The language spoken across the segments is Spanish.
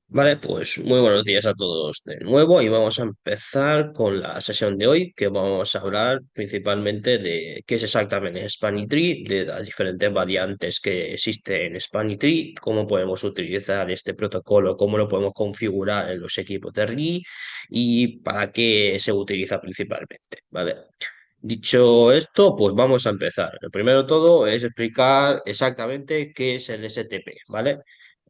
Vale, pues muy buenos días a todos de nuevo y vamos a empezar con la sesión de hoy que vamos a hablar principalmente de qué es exactamente Spanning Tree, de las diferentes variantes que existen en Spanning Tree, cómo podemos utilizar este protocolo, cómo lo podemos configurar en los equipos de RI y para qué se utiliza principalmente, ¿vale? Dicho esto, pues vamos a empezar. Lo primero de todo es explicar exactamente qué es el STP, ¿vale?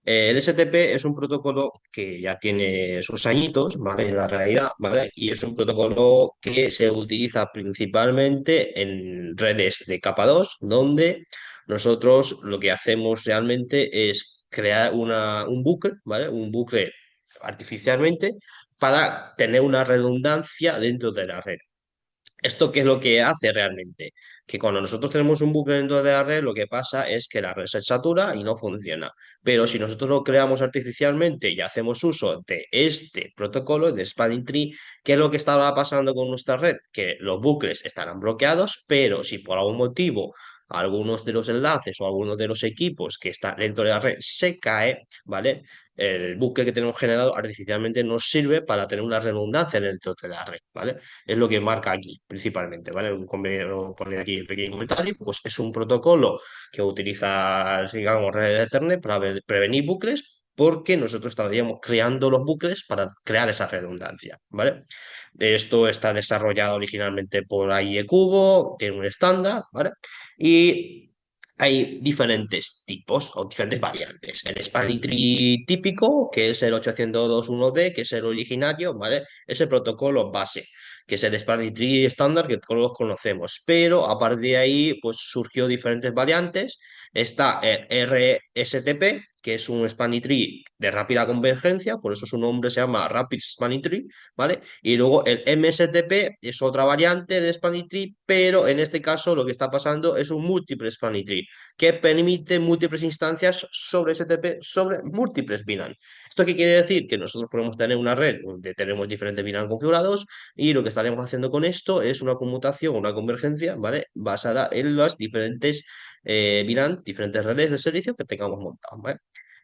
El STP es un protocolo que ya tiene sus añitos, ¿vale? En la realidad, ¿vale? Y es un protocolo que se utiliza principalmente en redes de capa 2, donde nosotros lo que hacemos realmente es crear un bucle, ¿vale? Un bucle artificialmente para tener una redundancia dentro de la red. ¿Esto qué es lo que hace realmente? Que cuando nosotros tenemos un bucle dentro de la red, lo que pasa es que la red se satura y no funciona. Pero si nosotros lo creamos artificialmente y hacemos uso de este protocolo, de Spanning Tree, ¿qué es lo que estará pasando con nuestra red? Que los bucles estarán bloqueados, pero si por algún motivo algunos de los enlaces o algunos de los equipos que están dentro de la red se cae, ¿vale? El bucle que tenemos generado artificialmente nos sirve para tener una redundancia dentro de la red, ¿vale? Es lo que marca aquí, principalmente, ¿vale? Un compañero pone aquí el pequeño comentario, pues es un protocolo que utiliza, digamos, redes de Ethernet para prevenir bucles, porque nosotros estaríamos creando los bucles para crear esa redundancia, ¿vale? Esto está desarrollado originalmente por IE Cubo, tiene un estándar, ¿vale? Y hay diferentes tipos o diferentes variantes. El Spanning Tree típico, que es el 802.1D, que es el originario, ¿vale? Es el protocolo base, que es el Spanning Tree estándar que todos conocemos. Pero a partir de ahí, pues surgió diferentes variantes. Está el RSTP, que es un Spanning Tree de rápida convergencia, por eso su nombre se llama Rapid Spanning Tree, ¿vale? Y luego el MSTP es otra variante de Spanning Tree, pero en este caso lo que está pasando es un múltiple Spanning Tree que permite múltiples instancias sobre STP sobre múltiples VLAN. ¿Esto qué quiere decir? Que nosotros podemos tener una red donde tenemos diferentes VLAN configurados y lo que estaremos haciendo con esto es una conmutación, una convergencia, ¿vale? Basada en las diferentes VLAN, diferentes redes de servicio que tengamos montadas, ¿vale?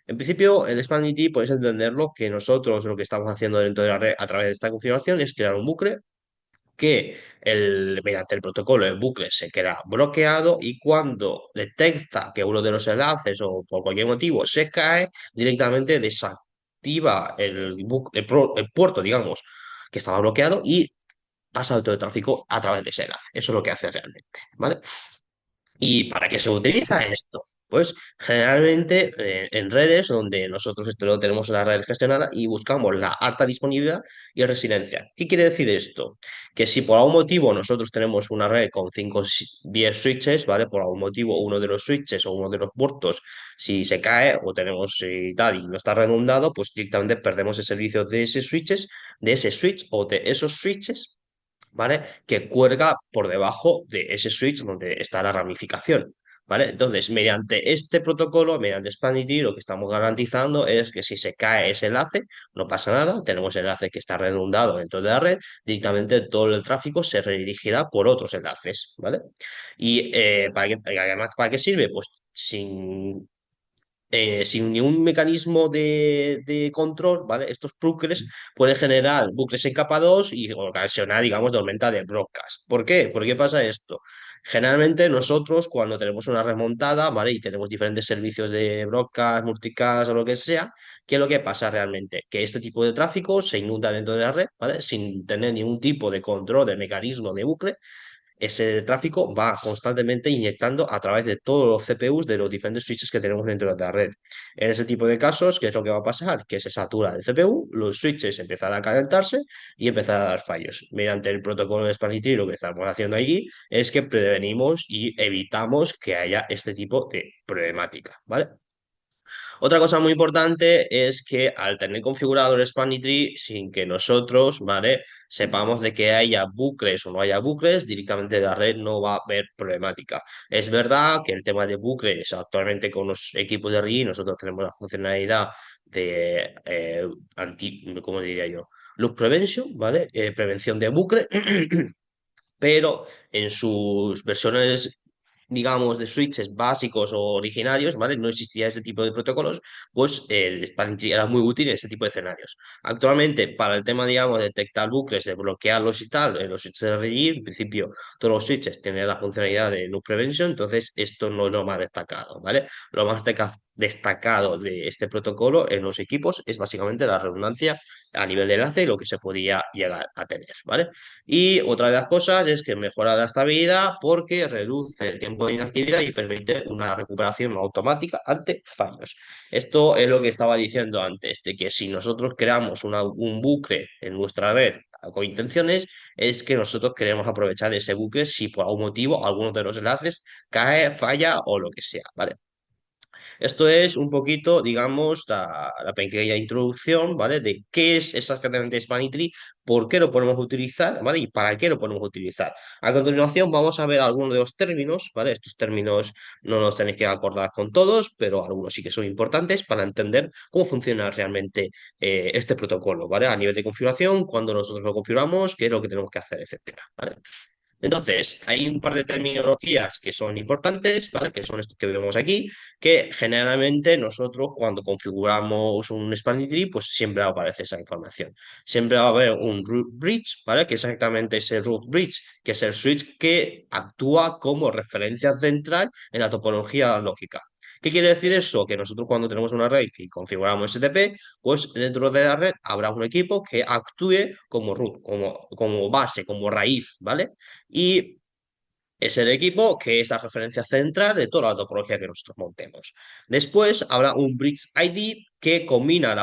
En principio, el Spanity podéis entenderlo que nosotros lo que estamos haciendo dentro de la red a través de esta configuración es crear un bucle que mediante el protocolo el bucle se queda bloqueado y cuando detecta que uno de los enlaces o por cualquier motivo se cae, directamente desactiva el puerto, digamos, que estaba bloqueado y pasa todo el tráfico a través de ese enlace. Eso es lo que hace realmente, ¿vale? ¿Y para qué se utiliza esto? Pues generalmente en redes donde nosotros esto lo tenemos en la red gestionada y buscamos la alta disponibilidad y resiliencia. ¿Qué quiere decir esto? Que si por algún motivo nosotros tenemos una red con 5 o 10 switches, ¿vale? Por algún motivo uno de los switches o uno de los puertos, si se cae o tenemos tal y no está redundado, pues directamente perdemos el servicio de ese switches, de ese switch o de esos switches, ¿vale? Que cuelga por debajo de ese switch donde está la ramificación, ¿vale? Entonces, mediante este protocolo, mediante Spanity, lo que estamos garantizando es que si se cae ese enlace, no pasa nada, tenemos el enlace que está redundado dentro de la red, directamente todo el tráfico se redirigirá por otros enlaces, ¿vale? Y además, ¿para qué sirve? Pues sin ningún mecanismo de control, ¿vale? Estos bucles pueden generar bucles en capa 2 y ocasionar, digamos, tormenta de broadcast. ¿Por qué? ¿Por qué pasa esto? Generalmente nosotros cuando tenemos una remontada, ¿vale? Y tenemos diferentes servicios de broadcast, multicast o lo que sea, ¿qué es lo que pasa realmente? Que este tipo de tráfico se inunda dentro de la red, ¿vale? Sin tener ningún tipo de control de mecanismo de bucle, ese tráfico va constantemente inyectando a través de todos los CPUs de los diferentes switches que tenemos dentro de la red. En ese tipo de casos, ¿qué es lo que va a pasar? Que se satura el CPU, los switches empiezan a calentarse y empiezan a dar fallos. Mediante el protocolo de Spanity, lo que estamos haciendo allí es que prevenimos y evitamos que haya este tipo de problemática, ¿vale? Otra cosa muy importante es que al tener configurado el Spanning Tree, sin que nosotros, ¿vale? Sepamos de que haya bucles o no haya bucles, directamente de la red no va a haber problemática. Es verdad que el tema de bucles, actualmente con los equipos de RI, nosotros tenemos la funcionalidad de ¿cómo diría yo? Loop Prevention, ¿vale? Prevención de bucle, pero en sus versiones digamos, de switches básicos o originarios, ¿vale? No existía ese tipo de protocolos, pues el spanning tree era muy útil en ese tipo de escenarios. Actualmente, para el tema, digamos, de detectar bucles, de bloquearlos y tal, en los switches de RGB, en principio, todos los switches tienen la funcionalidad de loop prevention, entonces esto no es lo más destacado, ¿vale? Lo más destacado de este protocolo en los equipos es básicamente la redundancia a nivel de enlace y lo que se podía llegar a tener, ¿vale? Y otra de las cosas es que mejora la estabilidad porque reduce el tiempo de inactividad y permite una recuperación automática ante fallos. Esto es lo que estaba diciendo antes, de que si nosotros creamos un bucle en nuestra red con intenciones, es que nosotros queremos aprovechar ese bucle si por algún motivo alguno de los enlaces cae, falla o lo que sea, ¿vale? Esto es un poquito, digamos, la pequeña introducción, ¿vale? De qué es exactamente Spanitree, por qué lo podemos utilizar, ¿vale? Y para qué lo podemos utilizar. A continuación vamos a ver algunos de los términos, ¿vale? Estos términos no los tenéis que acordar con todos, pero algunos sí que son importantes para entender cómo funciona realmente este protocolo, ¿vale? A nivel de configuración, cuando nosotros lo configuramos, qué es lo que tenemos que hacer, etcétera, ¿vale? Entonces, hay un par de terminologías que son importantes, ¿vale? Que son estos que vemos aquí, que generalmente nosotros cuando configuramos un spanning tree, pues siempre aparece esa información. Siempre va a haber un root bridge, ¿vale? Que exactamente es el root bridge, que es el switch que actúa como referencia central en la topología lógica. ¿Qué quiere decir eso? Que nosotros cuando tenemos una red y configuramos STP, pues dentro de la red habrá un equipo que actúe como root, como base, como raíz, ¿vale? Y es el equipo que es la referencia central de toda la topología que nosotros montemos. Después habrá un Bridge ID que combina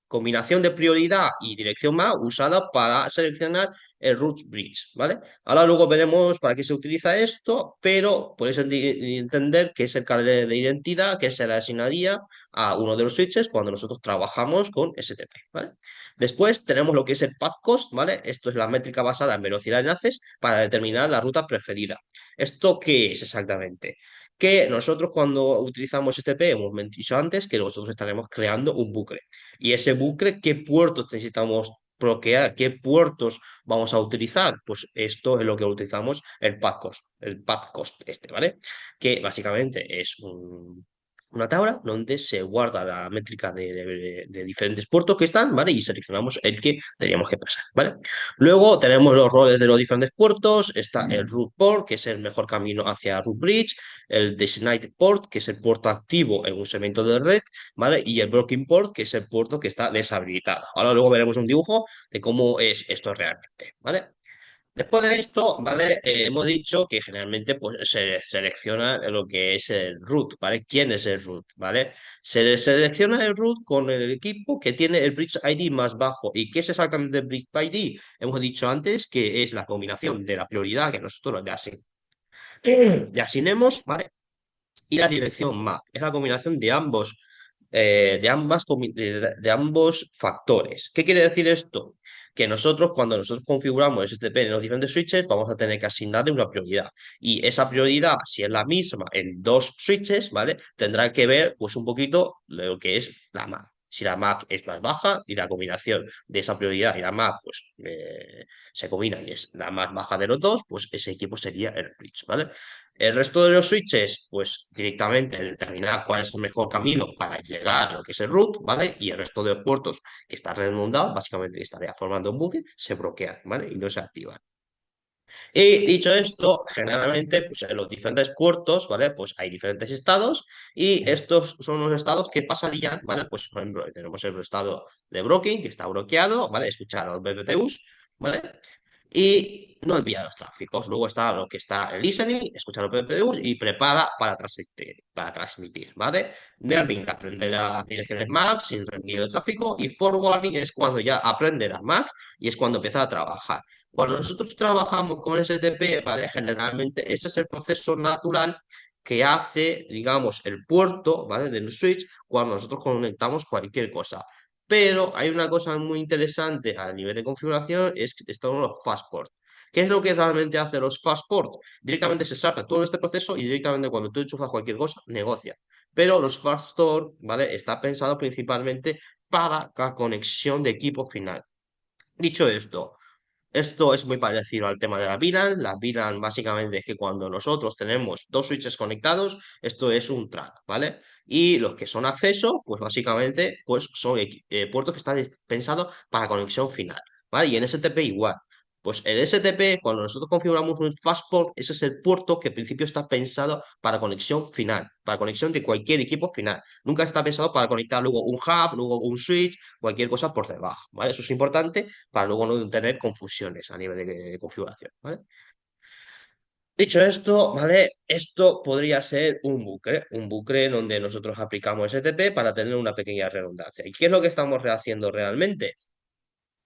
combinación de prioridad y dirección MAC usada para seleccionar el root bridge, ¿vale? Ahora luego veremos para qué se utiliza esto, pero podéis entender que es el carnet de identidad que se le asignaría a uno de los switches cuando nosotros trabajamos con STP, ¿vale? Después tenemos lo que es el path cost, ¿vale? Esto es la métrica basada en velocidad de enlaces para determinar la ruta preferida. ¿Esto qué es exactamente? Que nosotros cuando utilizamos STP, hemos dicho antes que nosotros estaremos creando un bucle. Y ese bucle, ¿qué puertos necesitamos bloquear? ¿Qué puertos vamos a utilizar? Pues esto es lo que utilizamos el path cost este, ¿vale? Que básicamente es una tabla donde se guarda la métrica de diferentes puertos que están, ¿vale? Y seleccionamos el que teníamos que pasar, ¿vale? Luego tenemos los roles de los diferentes puertos, está el root port, que es el mejor camino hacia root bridge, el designated port, que es el puerto activo en un segmento de red, ¿vale? Y el broken port, que es el puerto que está deshabilitado. Ahora luego veremos un dibujo de cómo es esto realmente, ¿vale? Después de esto, ¿vale? Hemos dicho que generalmente pues, se selecciona lo que es el root, ¿vale? ¿Quién es el root, ¿vale? Se selecciona el root con el equipo que tiene el Bridge ID más bajo. ¿Y qué es exactamente el Bridge ID? Hemos dicho antes que es la combinación de la prioridad que nosotros le asignemos, ¿vale? Y la dirección MAC. Es la combinación de ambos factores. ¿Qué quiere decir esto? Que nosotros, cuando nosotros configuramos STP en los diferentes switches, vamos a tener que asignarle una prioridad. Y esa prioridad, si es la misma en dos switches, ¿vale? Tendrá que ver, pues, un poquito lo que es la MAC. Si la MAC es más baja y la combinación de esa prioridad y la MAC, pues, se combina y es la más baja de los dos, pues ese equipo sería el bridge, ¿vale? El resto de los switches, pues directamente determinar cuál es el mejor camino para llegar a lo que es el root, ¿vale? Y el resto de los puertos que están redundados, básicamente estaría formando un bucle, se bloquean, ¿vale? Y no se activan. Y dicho esto, generalmente, pues en los diferentes puertos, ¿vale? Pues hay diferentes estados y estos son los estados que pasarían, ¿vale? Pues por ejemplo, tenemos el estado de broken, que está bloqueado, ¿vale? Escuchar a los BPTUs, ¿vale? Y no envía los tráficos. Luego está lo que está el listening, escucha los PPUs y prepara para transmitir, ¿vale? Nerving aprende las direcciones MAC sin reenvío de tráfico y forwarding es cuando ya aprende las MAC y es cuando empieza a trabajar. Cuando nosotros trabajamos con STP, ¿vale? Generalmente ese es el proceso natural que hace, digamos, el puerto, ¿vale? Del switch cuando nosotros conectamos cualquier cosa. Pero hay una cosa muy interesante a nivel de configuración, es que están los fastport. ¿Qué es lo que realmente hace los fastport? Directamente se salta todo este proceso y directamente cuando tú enchufas cualquier cosa, negocia. Pero los fastport, ¿vale? Está pensado principalmente para la conexión de equipo final. Dicho esto, Esto es muy parecido al tema de la VLAN. La VLAN básicamente es que cuando nosotros tenemos dos switches conectados, esto es un track, ¿vale? Y los que son acceso, pues básicamente pues son puertos que están pensados para conexión final, ¿vale? Y en STP igual. Pues el STP, cuando nosotros configuramos un fastport, ese es el puerto que en principio está pensado para conexión final, para conexión de cualquier equipo final. Nunca está pensado para conectar luego un hub, luego un switch, cualquier cosa por debajo, ¿vale? Eso es importante para luego no tener confusiones a nivel de configuración, ¿vale? Dicho esto, ¿vale? Esto podría ser un bucle en donde nosotros aplicamos STP para tener una pequeña redundancia. ¿Y qué es lo que estamos haciendo realmente?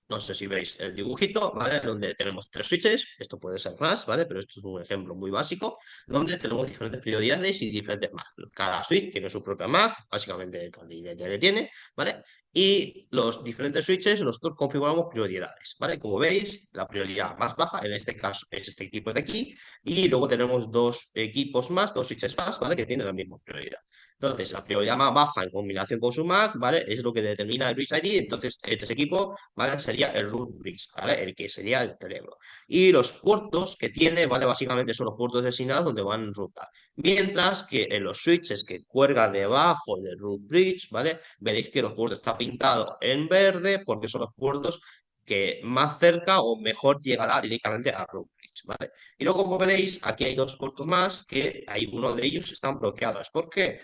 No sé si veis el dibujito, ¿vale? Donde tenemos tres switches, esto puede ser más, ¿vale? Pero esto es un ejemplo muy básico, donde tenemos diferentes prioridades y diferentes MAC. Cada switch tiene su propia MAC, básicamente el cliente que tiene, ¿vale? Y los diferentes switches nosotros configuramos prioridades, ¿vale? Como veis, la prioridad más baja, en este caso, es este equipo de aquí, y luego tenemos dos equipos más, dos switches más, ¿vale? Que tienen la misma prioridad. Entonces, la prioridad más baja en combinación con su MAC, ¿vale? Es lo que determina el bridge ID. Entonces, este equipo, ¿vale? Sería el root bridge, ¿vale? El que sería el cerebro. Y los puertos que tiene, ¿vale? Básicamente son los puertos designados donde van a routar. Mientras que en los switches que cuelga debajo del root bridge, ¿vale? Veréis que los puertos están pintados en verde porque son los puertos que más cerca o mejor llegará directamente a root bridge, ¿vale? Y luego, como veréis, aquí hay dos puertos más que hay uno de ellos están bloqueados. ¿Por qué?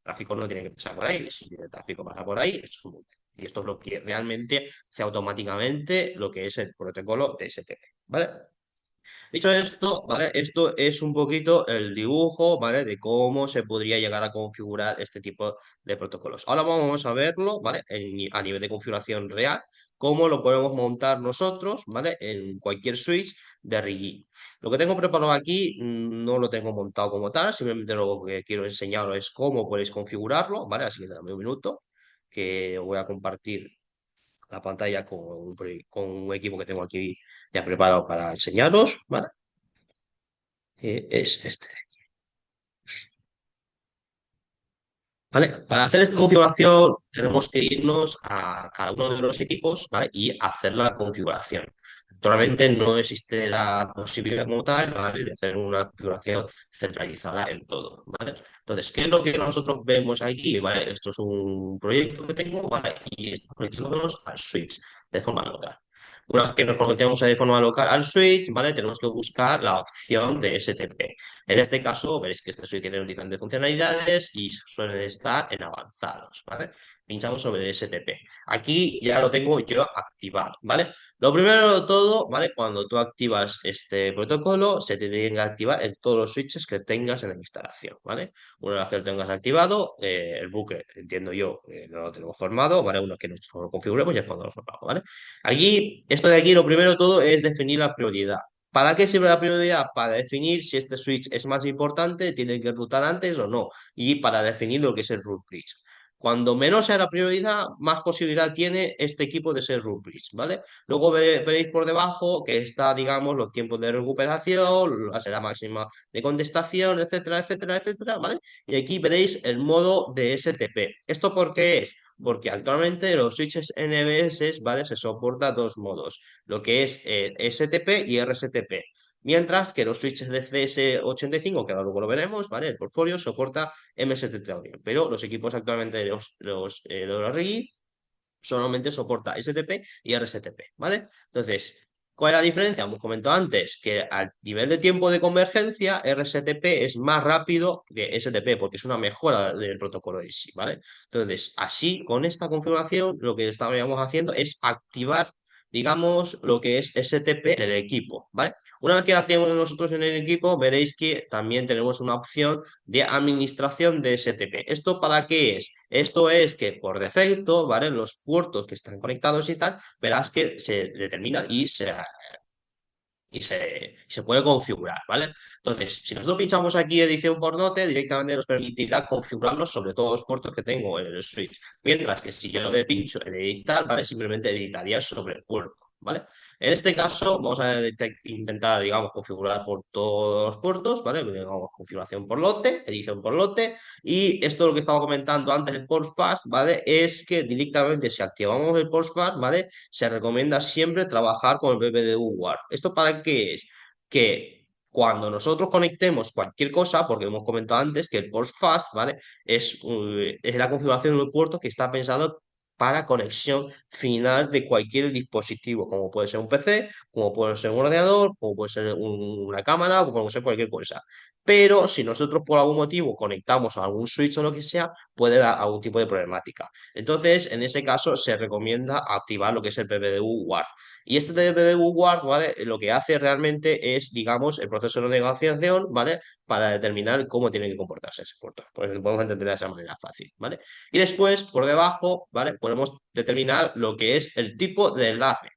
Tráfico no tiene que pasar por ahí. Si el tráfico pasa por ahí, esto es un bucle. Y esto es lo que realmente hace automáticamente lo que es el protocolo de STP, ¿vale? Dicho esto, ¿vale? Esto es un poquito el dibujo, ¿vale? De cómo se podría llegar a configurar este tipo de protocolos. Ahora vamos a verlo, ¿vale? A nivel de configuración real, cómo lo podemos montar nosotros, ¿vale? En cualquier switch de Rigi. Lo que tengo preparado aquí no lo tengo montado como tal, simplemente lo que quiero enseñaros es cómo podéis configurarlo, ¿vale? Así que dame un minuto, que voy a compartir la pantalla con un equipo que tengo aquí ya preparado para enseñaros, ¿vale? Que es este. ¿Vale? Para hacer esta configuración tenemos que irnos a cada uno de los equipos, ¿vale? Y hacer la configuración. Actualmente no existe la posibilidad como tal, ¿vale? De hacer una configuración centralizada en todo, ¿vale? Entonces, ¿qué es lo que nosotros vemos aquí? ¿Vale? Esto es un proyecto que tengo, ¿vale? Y estamos conectándonos al switch de forma local. Una vez que nos conectemos de forma local al switch, ¿vale? Tenemos que buscar la opción de STP. En este caso, veréis que este suite tiene diferentes funcionalidades y suelen estar en avanzados, ¿vale? Pinchamos sobre STP. Aquí ya lo tengo yo activado, ¿vale? Lo primero de todo, ¿vale? Cuando tú activas este protocolo, se te tiene que activar en todos los switches que tengas en la instalación, ¿vale? Una vez que lo tengas activado, el bucle, entiendo yo, no lo tenemos formado, ¿vale? Una vez que nosotros lo configuremos ya es cuando lo formamos, ¿vale? Aquí, esto de aquí, lo primero de todo es definir la prioridad. ¿Para qué sirve la prioridad? Para definir si este switch es más importante, tiene que routar antes o no. Y para definir lo que es el root bridge. Cuando menos sea la prioridad, más posibilidad tiene este equipo de ser root bridge, ¿vale? Luego veréis por debajo que está, digamos, los tiempos de recuperación, la edad máxima de contestación, etcétera, etcétera, etcétera, ¿vale? Y aquí veréis el modo de STP. ¿Esto por qué es? Porque actualmente los switches NBS, ¿vale? Se soporta dos modos, lo que es STP y RSTP. Mientras que los switches de CS85, que ahora luego lo veremos, ¿vale? El portfolio soporta MST también, pero los equipos actualmente, de los RGI, solamente soporta STP y RSTP, ¿vale? Entonces, ¿cuál es la diferencia? Hemos comentado antes que al nivel de tiempo de convergencia, RSTP es más rápido que STP porque es una mejora del protocolo en sí, ¿vale? Entonces, así, con esta configuración, lo que estaríamos haciendo es activar, digamos, lo que es STP en el equipo, ¿vale? Una vez que la tenemos nosotros en el equipo, veréis que también tenemos una opción de administración de STP. ¿Esto para qué es? Esto es que por defecto, ¿vale? Los puertos que están conectados y tal, verás que se determina y se puede configurar, ¿vale? Entonces, si nosotros pinchamos aquí edición por note, directamente nos permitirá configurarlos sobre todos los puertos que tengo en el switch. Mientras que si yo le pincho en editar, ¿vale? Simplemente editaría sobre el puerto, ¿vale? En este caso, vamos a intentar, digamos, configurar por todos los puertos, ¿vale? Digamos, configuración por lote, edición por lote, y esto lo que estaba comentando antes, el port fast, ¿vale? Es que directamente si activamos el port fast, ¿vale? Se recomienda siempre trabajar con el BPDU Guard. ¿Esto para qué es? Que cuando nosotros conectemos cualquier cosa, porque hemos comentado antes que el port fast, ¿vale? Es la configuración de un puerto que está pensado para conexión final de cualquier dispositivo, como puede ser un PC, como puede ser un ordenador, como puede ser una cámara, o como puede ser cualquier cosa. Pero si nosotros por algún motivo conectamos a algún switch o lo que sea, puede dar algún tipo de problemática. Entonces, en ese caso, se recomienda activar lo que es el PPDU Guard. Y este PPDU Guard, ¿vale? Lo que hace realmente es, digamos, el proceso de negociación, ¿vale? Para determinar cómo tiene que comportarse ese puerto. Pues lo podemos entender de esa manera fácil, ¿vale? Y después, por debajo, ¿vale? Podemos determinar lo que es el tipo de enlace.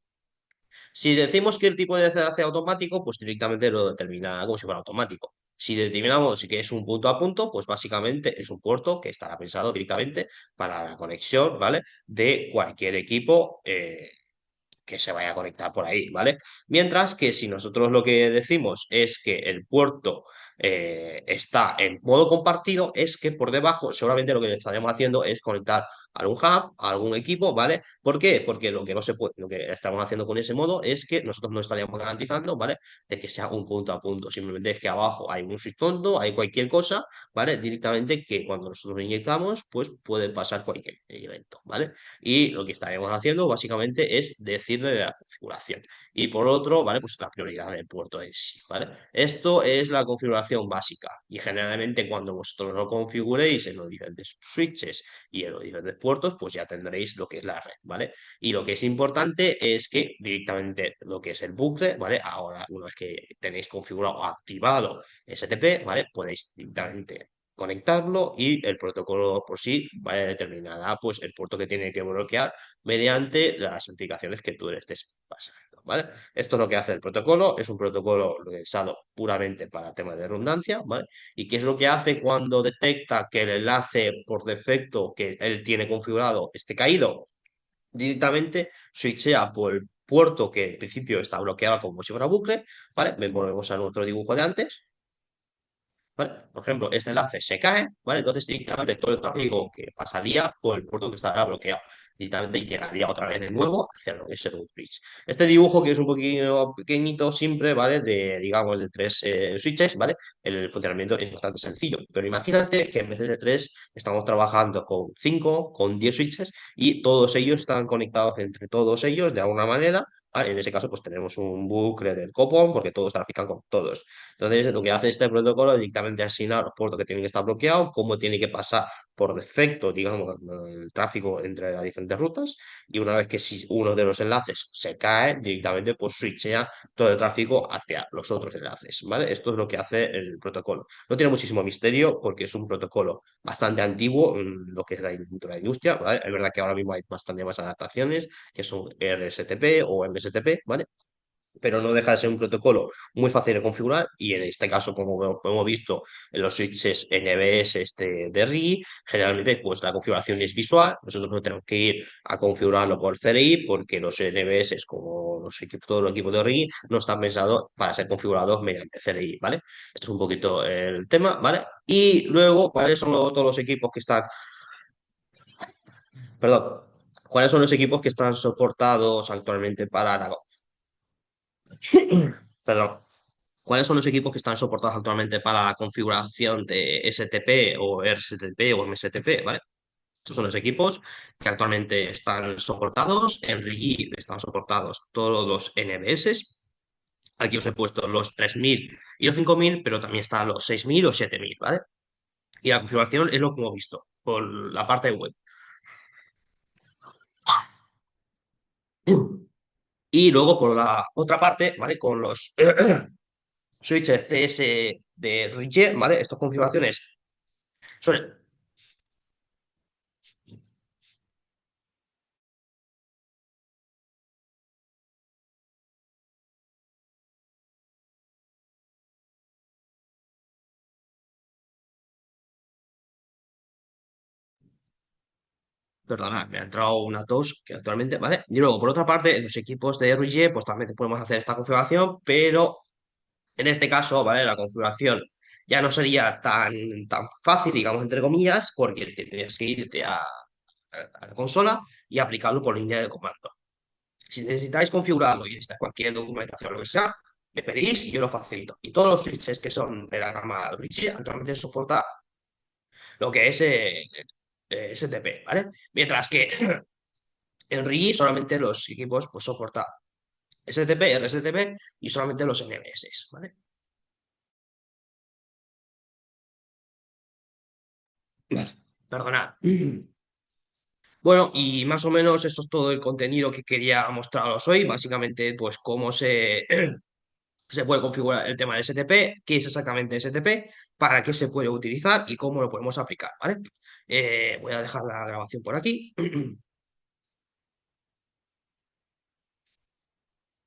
Si decimos que el tipo de enlace automático, pues directamente lo determina como si fuera automático. Si determinamos que es un punto a punto, pues básicamente es un puerto que estará pensado directamente para la conexión, ¿vale? De cualquier equipo que se vaya a conectar por ahí, ¿vale? Mientras que si nosotros lo que decimos es que el puerto está en modo compartido, es que por debajo seguramente lo que le estaremos haciendo es conectar a algún hub, a algún equipo, ¿vale? ¿Por qué? Porque lo que no se puede, lo que estamos haciendo con ese modo es que nosotros no estaríamos garantizando, ¿vale? De que sea un punto a punto. Simplemente es que abajo hay un switch tonto, hay cualquier cosa, ¿vale? Directamente que cuando nosotros lo inyectamos, pues puede pasar cualquier evento, ¿vale? Y lo que estaremos haciendo básicamente es decirle la configuración. Y por otro, ¿vale? Pues la prioridad del puerto en sí, ¿vale? Esto es la configuración básica y generalmente cuando vosotros lo configuréis en los diferentes switches y en los diferentes puertos, pues ya tendréis lo que es la red, ¿vale? Y lo que es importante es que directamente lo que es el bucle, ¿vale? Ahora, una vez que tenéis configurado o activado STP, ¿vale? Podéis directamente conectarlo y el protocolo por sí vaya determinará pues el puerto que tiene que bloquear mediante las notificaciones que tú le estés pasando, ¿vale? Esto es lo que hace el protocolo, es un protocolo pensado puramente para temas de redundancia, ¿vale? ¿Y qué es lo que hace cuando detecta que el enlace por defecto que él tiene configurado esté caído? Directamente switchea por el puerto que en principio está bloqueado como si fuera bucle, ¿vale? Volvemos a nuestro dibujo de antes, ¿vale? Por ejemplo, este enlace se cae, ¿vale? Entonces directamente todo el tráfico que pasaría por el puerto que estará bloqueado, directamente llegaría otra vez de nuevo hacia lo que es el root bridge. Este dibujo que es un poquito pequeñito siempre, ¿vale? De, digamos, de tres switches, ¿vale? El funcionamiento es bastante sencillo, pero imagínate que en vez de tres estamos trabajando con 5, con 10 switches y todos ellos están conectados entre todos ellos de alguna manera, ¿vale? En ese caso, pues tenemos un bucle del copón porque todos trafican con todos. Entonces, lo que hace este protocolo es directamente asignar los puertos que tienen que estar bloqueados, cómo tiene que pasar por defecto, digamos, el tráfico entre las diferentes rutas, y una vez que si uno de los enlaces se cae, directamente pues switchea todo el tráfico hacia los otros enlaces, ¿vale? Esto es lo que hace el protocolo. No tiene muchísimo misterio porque es un protocolo bastante antiguo en lo que es la industria, ¿vale? Es verdad que ahora mismo hay bastante más adaptaciones, que son RSTP o MSTP, ¿vale? Pero no deja de ser un protocolo muy fácil de configurar y en este caso, como hemos visto en los switches NBS de RII, generalmente pues la configuración es visual, nosotros no tenemos que ir a configurarlo por CRI porque los NBS, como los equipos, todos los equipos de RII, no están pensados para ser configurados mediante CRI, ¿vale? Esto es un poquito el tema, ¿vale? Y luego, ¿cuáles son todos los equipos que están, perdón, cuáles son los equipos que están soportados actualmente para Aragón? Perdón. ¿Cuáles son los equipos que están soportados actualmente para la configuración de STP o RSTP o MSTP, ¿vale? Estos son los equipos que actualmente están soportados. En RIGI están soportados todos los NBS. Aquí os he puesto los 3000 y los 5000, pero también están los 6000 o 7000, ¿vale? Y la configuración es lo que hemos visto por la parte web. Y luego por la otra parte, ¿vale? Con los switches CS de RIGE, ¿vale? Estas configuraciones son Perdona, me ha entrado una tos que actualmente, ¿vale? Y luego, por otra parte, en los equipos de RG, pues también te podemos hacer esta configuración, pero en este caso, ¿vale? La configuración ya no sería tan fácil, digamos, entre comillas, porque tendrías que irte a la consola y aplicarlo por línea de comando. Si necesitáis configurarlo y está cualquier documentación o lo que sea, me pedís y yo lo facilito. Y todos los switches que son de la gama RG actualmente soporta lo que es STP, ¿vale? Mientras que en RIGI solamente los equipos pues, soportan STP, RSTP y solamente los NMS, ¿vale? Vale, perdonad. Bueno, y más o menos esto es todo el contenido que quería mostraros hoy. Básicamente, pues cómo se puede configurar el tema de STP, qué es exactamente STP, para qué se puede utilizar y cómo lo podemos aplicar, ¿vale? Voy a dejar la grabación por aquí.